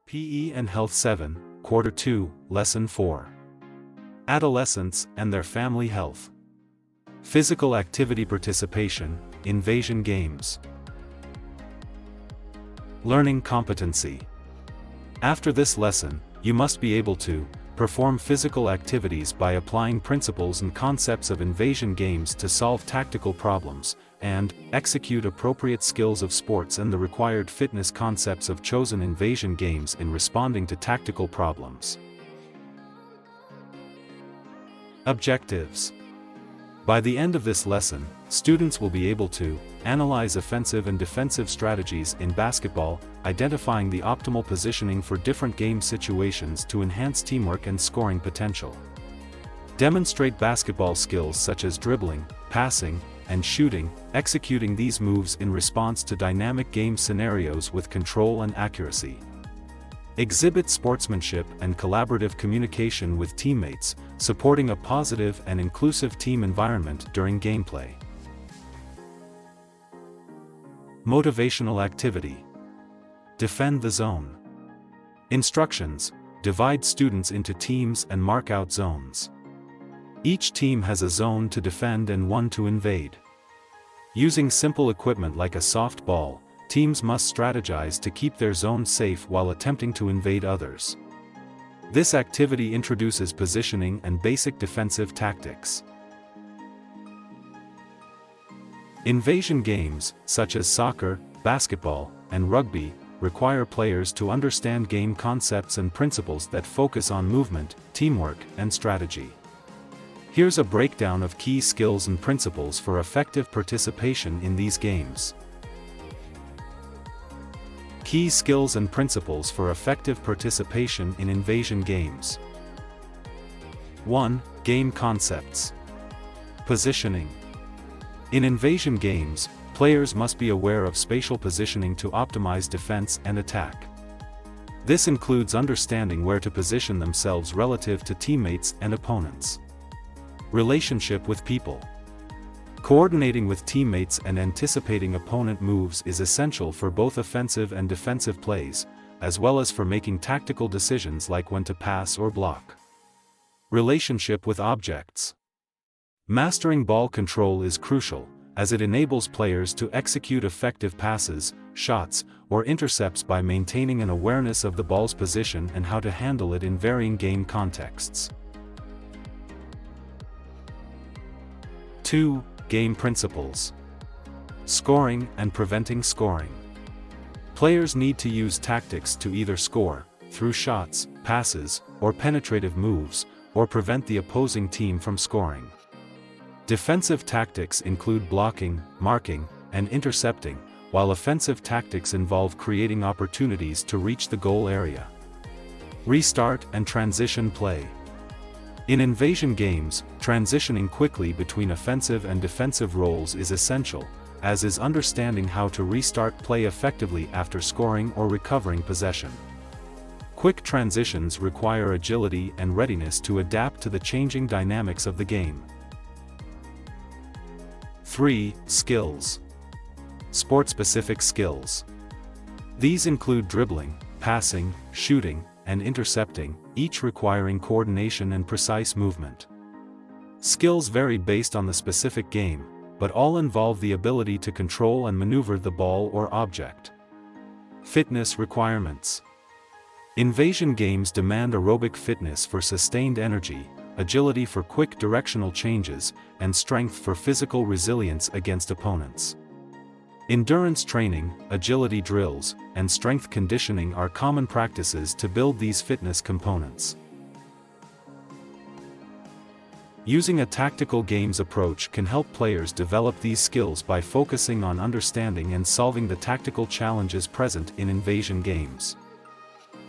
PE and Health 7, Quarter 2, Lesson 4. Adolescents and their family health. Physical activity participation, invasion games. Learning competency. After this lesson, you must be able to perform physical activities by applying principles and concepts of invasion games to solve tactical problems, and execute appropriate skills of sports and the required fitness concepts of chosen invasion games in responding to tactical problems. Objectives. By the end of this lesson, students will be able to analyze offensive and defensive strategies in basketball, identifying the optimal positioning for different game situations to enhance teamwork and scoring potential. Demonstrate basketball skills such as dribbling, passing, and shooting, executing these moves in response to dynamic game scenarios with control and accuracy. Exhibit sportsmanship and collaborative communication with teammates, supporting a positive and inclusive team environment during gameplay. Motivational activity. Defend the zone. Instructions: divide students into teams and mark out zones. Each team has a zone to defend and one to invade. Using simple equipment like a soft ball, teams must strategize to keep their zone safe while attempting to invade others. This activity introduces positioning and basic defensive tactics. Invasion games, such as soccer, basketball, and rugby, require players to understand game concepts and principles that focus on movement, teamwork, and strategy. Here's a breakdown of key skills and principles for effective participation in these games. Key skills and principles for effective participation in invasion games. 1. Game concepts. Positioning. In invasion games, players must be aware of spatial positioning to optimize defense and attack. This includes understanding where to position themselves relative to teammates and opponents. Relationship with people. Coordinating with teammates and anticipating opponent moves is essential for both offensive and defensive plays, as well as for making tactical decisions like when to pass or block. Relationship with objects. Mastering ball control is crucial, as it enables players to execute effective passes, shots, or intercepts by maintaining an awareness of the ball's position and how to handle it in varying game contexts. 2. Game principles. Scoring and preventing scoring. Players need to use tactics to either score, through shots, passes, or penetrative moves, or prevent the opposing team from scoring. Defensive tactics include blocking, marking, and intercepting, while offensive tactics involve creating opportunities to reach the goal area. Restart and transition play. In invasion games, transitioning quickly between offensive and defensive roles is essential, as is understanding how to restart play effectively after scoring or recovering possession. Quick transitions require agility and readiness to adapt to the changing dynamics of the game. 3. Skills. Sport-specific skills. These include dribbling, passing, shooting, and intercepting, each requiring coordination and precise movement. Skills vary based on the specific game, but all involve the ability to control and maneuver the ball or object. Fitness requirements. Invasion games demand aerobic fitness for sustained energy, agility for quick directional changes, and strength for physical resilience against opponents. Endurance training, agility drills, and strength conditioning are common practices to build these fitness components. Using a tactical games approach can help players develop these skills by focusing on understanding and solving the tactical challenges present in invasion games.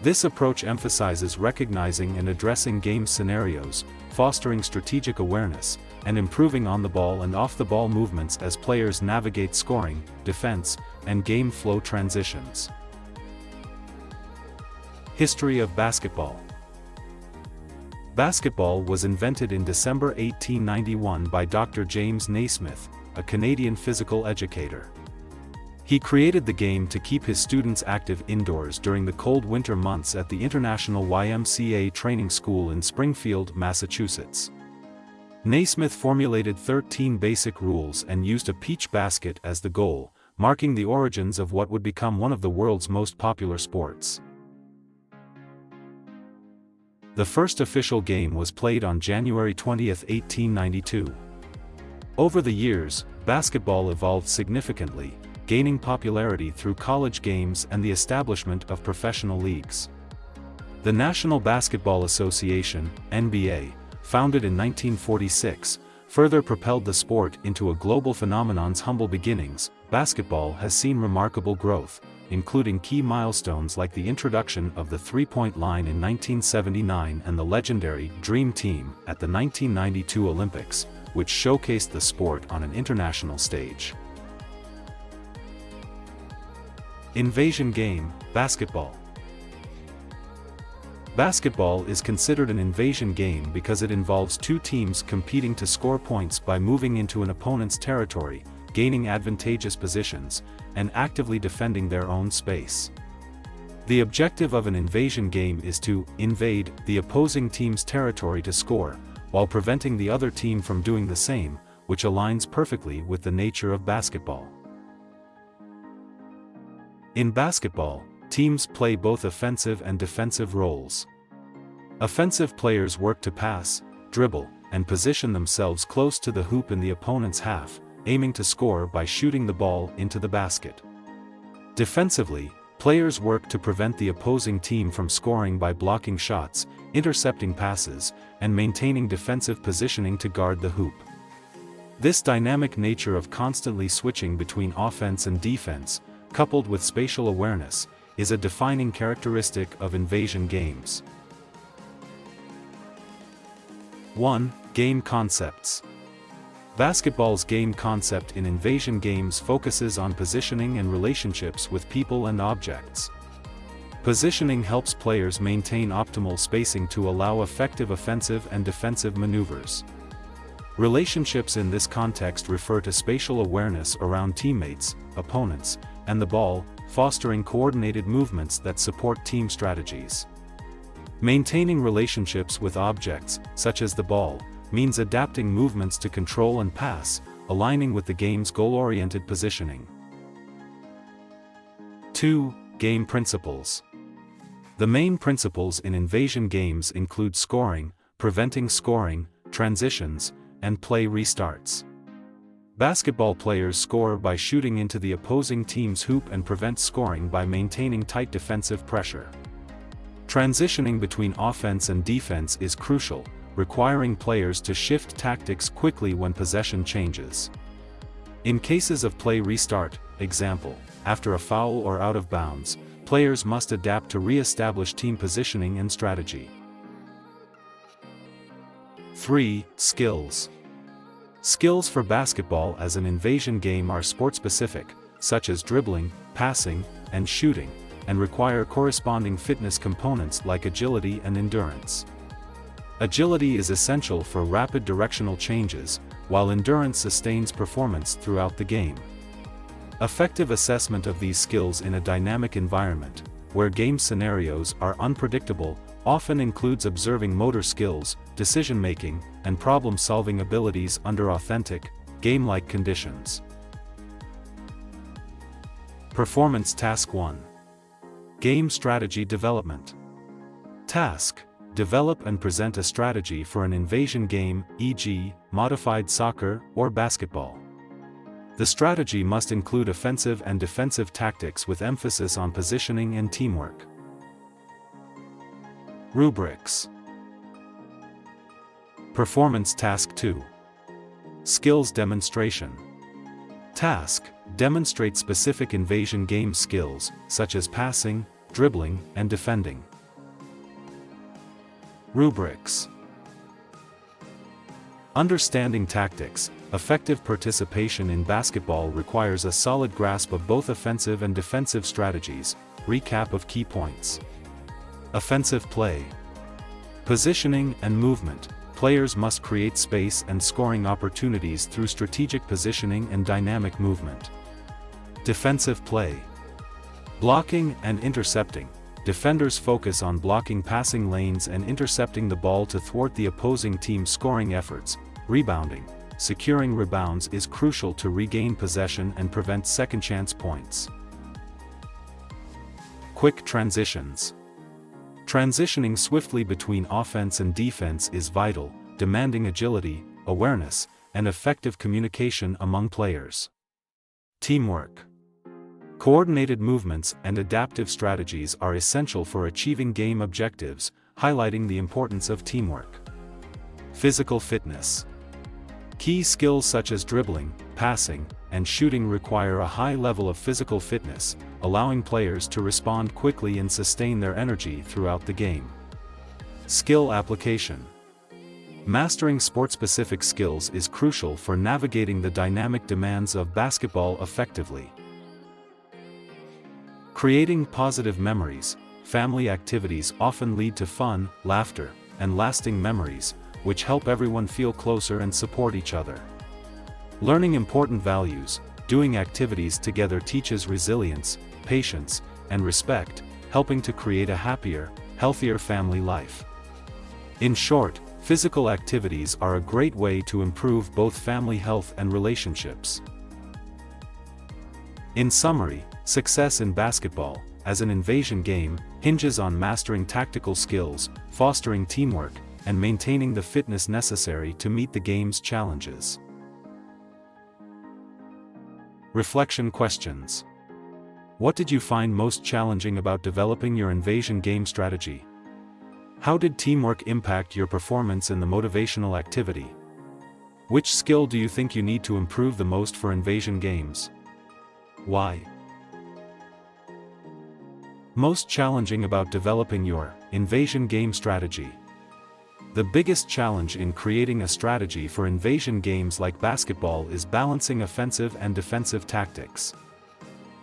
This approach emphasizes recognizing and addressing game scenarios, fostering strategic awareness, and improving on-the-ball and off-the-ball movements as players navigate scoring, defense, and game flow transitions. History of basketball. Basketball was invented in December 1891 by Dr. James Naismith, a Canadian physical educator. He created the game to keep his students active indoors during the cold winter months at the International YMCA Training School in Springfield, Massachusetts. Naismith formulated 13 basic rules and used a peach basket as the goal, marking the origins of what would become one of the world's most popular sports. The first official game was played on January 20, 1892. Over the years, basketball evolved significantly, gaining popularity through college games and the establishment of professional leagues. The National Basketball Association, NBA, founded in 1946, further propelled the sport into a global phenomenon's humble beginnings. Basketball has seen remarkable growth, including key milestones like the introduction of the three-point line in 1979 and the legendary Dream Team at the 1992 Olympics, which showcased the sport on an international stage. Invasion game, basketball. Basketball is considered an invasion game because it involves two teams competing to score points by moving into an opponent's territory, gaining advantageous positions, and actively defending their own space. The objective of an invasion game is to invade the opposing team's territory to score, while preventing the other team from doing the same, which aligns perfectly with the nature of basketball. In basketball, teams play both offensive and defensive roles. Offensive players work to pass, dribble, and position themselves close to the hoop in the opponent's half, aiming to score by shooting the ball into the basket. Defensively, players work to prevent the opposing team from scoring by blocking shots, intercepting passes, and maintaining defensive positioning to guard the hoop. This dynamic nature of constantly switching between offense and defense, coupled with spatial awareness, is a defining characteristic of invasion games. 1. Game concepts. Basketball's game concept in invasion games focuses on positioning and relationships with people and objects. Positioning helps players maintain optimal spacing to allow effective offensive and defensive maneuvers. Relationships in this context refer to spatial awareness around teammates, opponents, and the ball, fostering coordinated movements that support team strategies. Maintaining relationships with objects, such as the ball, means adapting movements to control and pass, aligning with the game's goal-oriented positioning. 2. Game principles. The main principles in invasion games include scoring, preventing scoring, transitions, and play restarts. Basketball players score by shooting into the opposing team's hoop and prevent scoring by maintaining tight defensive pressure. Transitioning between offense and defense is crucial, requiring players to shift tactics quickly when possession changes. In cases of play restart, example, after a foul or out of bounds, players must adapt to re-establish team positioning and strategy. 3. Skills. Skills for basketball as an invasion game are sport-specific, such as dribbling, passing, and shooting, and require corresponding fitness components like agility and endurance. Agility is essential for rapid directional changes, while endurance sustains performance throughout the game. Effective assessment of these skills in a dynamic environment, where game scenarios are unpredictable, often includes observing motor skills, decision-making, and problem-solving abilities under authentic, game-like conditions. Performance Task 1. Game Strategy Development. Task: develop and present a strategy for an invasion game, e.g., modified soccer or basketball. The strategy must include offensive and defensive tactics with emphasis on positioning and teamwork. Rubrics. Performance Task 2. Skills Demonstration. Task: demonstrate specific invasion game skills, such as passing, dribbling, and defending. Rubrics. Understanding tactics. Effective participation in basketball requires a solid grasp of both offensive and defensive strategies. Recap of key points. Offensive play. Positioning and movement. Players must create space and scoring opportunities through strategic positioning and dynamic movement. Defensive play. Blocking and intercepting. Defenders focus on blocking passing lanes and intercepting the ball to thwart the opposing team's scoring efforts. Rebounding. Securing rebounds is crucial to regain possession and prevent second-chance points. Quick transitions. Transitioning swiftly between offense and defense is vital, demanding agility, awareness, and effective communication among players. Teamwork. Coordinated movements and adaptive strategies are essential for achieving game objectives, highlighting the importance of teamwork. Physical fitness. Key skills such as dribbling, passing, and shooting require a high level of physical fitness, allowing players to respond quickly and sustain their energy throughout the game. Skill application. Mastering sport-specific skills is crucial for navigating the dynamic demands of basketball effectively. Creating positive memories. Family activities often lead to fun, laughter, and lasting memories, which help everyone feel closer and support each other. Learning important values. Doing activities together teaches resilience, patience, and respect, helping to create a happier, healthier family life. In short, physical activities are a great way to improve both family health and relationships. In summary, success in basketball, as an invasion game, hinges on mastering tactical skills, fostering teamwork, and maintaining the fitness necessary to meet the game's challenges. Reflection questions. What did you find most challenging about developing your invasion game strategy? How did teamwork impact your performance in the motivational activity? Which skill do you think you need to improve the most for invasion games? Why? Most challenging about developing your invasion game strategy. The biggest challenge in creating a strategy for invasion games like basketball is balancing offensive and defensive tactics.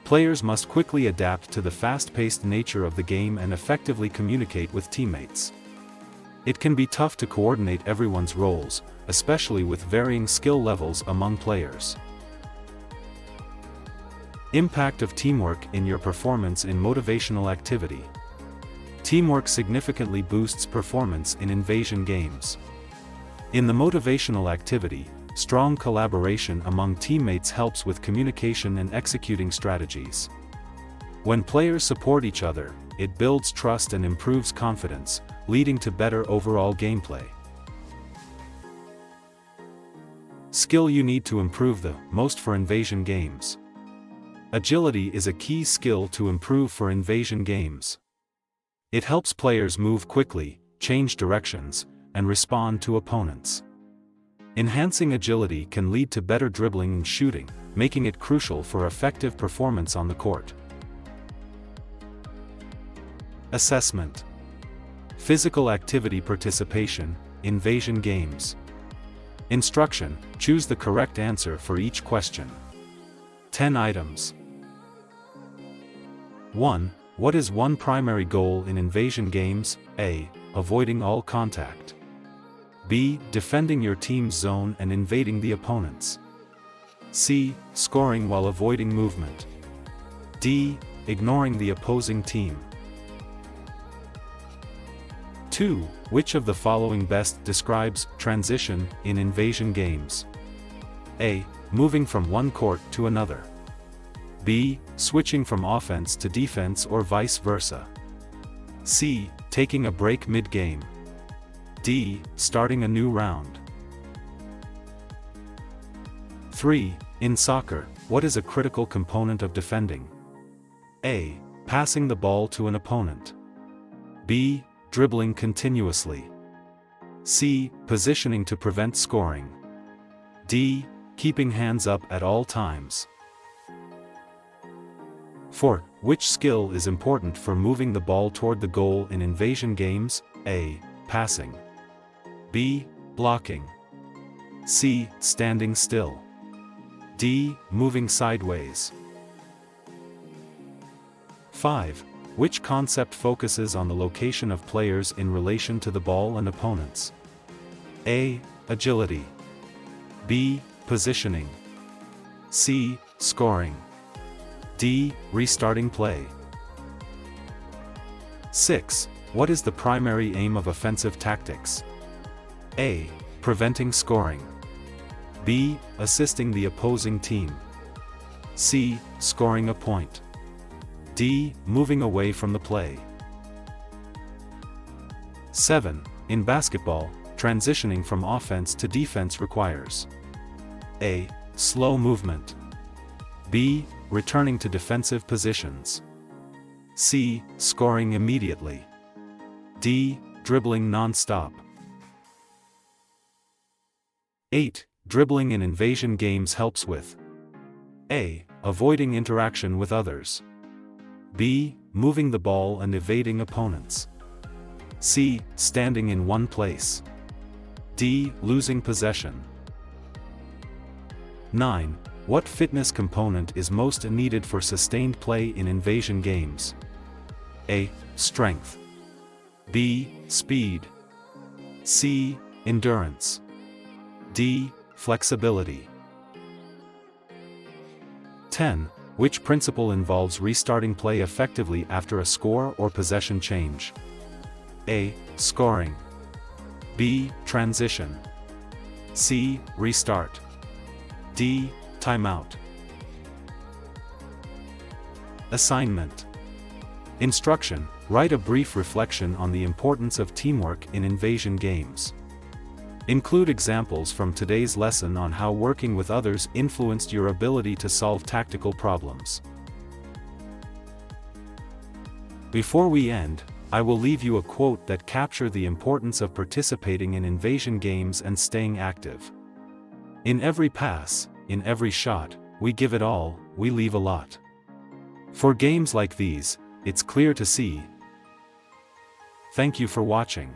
Players must quickly adapt to the fast-paced nature of the game and effectively communicate with teammates. It can be tough to coordinate everyone's roles, especially with varying skill levels among players. Impact of teamwork in your performance in motivational activity. Teamwork significantly boosts performance in invasion games. In the motivational activity, strong collaboration among teammates helps with communication and executing strategies. When players support each other, it builds trust and improves confidence, leading to better overall gameplay. Skill you need to improve the most for invasion games. Agility is a key skill to improve for invasion games. It helps players move quickly, change directions, and respond to opponents. Enhancing agility can lead to better dribbling and shooting, making it crucial for effective performance on the court. Assessment. Physical activity participation, invasion games. Instruction: choose the correct answer for each question. 10 items. 1. What is one primary goal in invasion games? A. Avoiding all contact. B. Defending your team's zone and invading the opponent's. C. Scoring while avoiding movement. D. Ignoring the opposing team. 2. Which of the following best describes transition in invasion games? A. Moving from one court to another. B. Switching from offense to defense or vice versa. C. Taking a break mid-game. D. Starting a new round. 3. In soccer, what is a critical component of defending? A. Passing the ball to an opponent. B. Dribbling continuously. C. Positioning to prevent scoring. D. Keeping hands up at all times. 4. Which skill is important for moving the ball toward the goal in invasion games? A. Passing. B. Blocking. C. Standing still. D. Moving sideways. 5. Which concept focuses on the location of players in relation to the ball and opponents? A. Agility. B. Positioning. C. Scoring. D. Restarting play. 6. What is the primary aim of offensive tactics? A. Preventing scoring. B. Assisting the opposing team. C. Scoring a point. D. Moving away from the play. 7. In basketball, transitioning from offense to defense requires A. Slow movement. B. Returning to defensive positions. C. Scoring immediately. D. Dribbling non-stop. 8. Dribbling in invasion games helps with A. Avoiding interaction with others. B. Moving the ball and evading opponents. C. Standing in one place. D. Losing possession. 9. What fitness component is most needed for sustained play in invasion games? A. Strength. B. Speed. C. Endurance. D. Flexibility. 10. Which principle involves restarting play effectively after a score or possession change? A. Scoring. B. Transition. C. Restart. D. Timeout. Assignment. Instruction: write a brief reflection on the importance of teamwork in invasion games. Include examples from today's lesson on how working with others influenced your ability to solve tactical problems. Before we end, I will leave you a quote that captures the importance of participating in invasion games and staying active. In every pass, in every shot, we give it all, we leave a lot. For games like these, it's clear to see. Thank you for watching.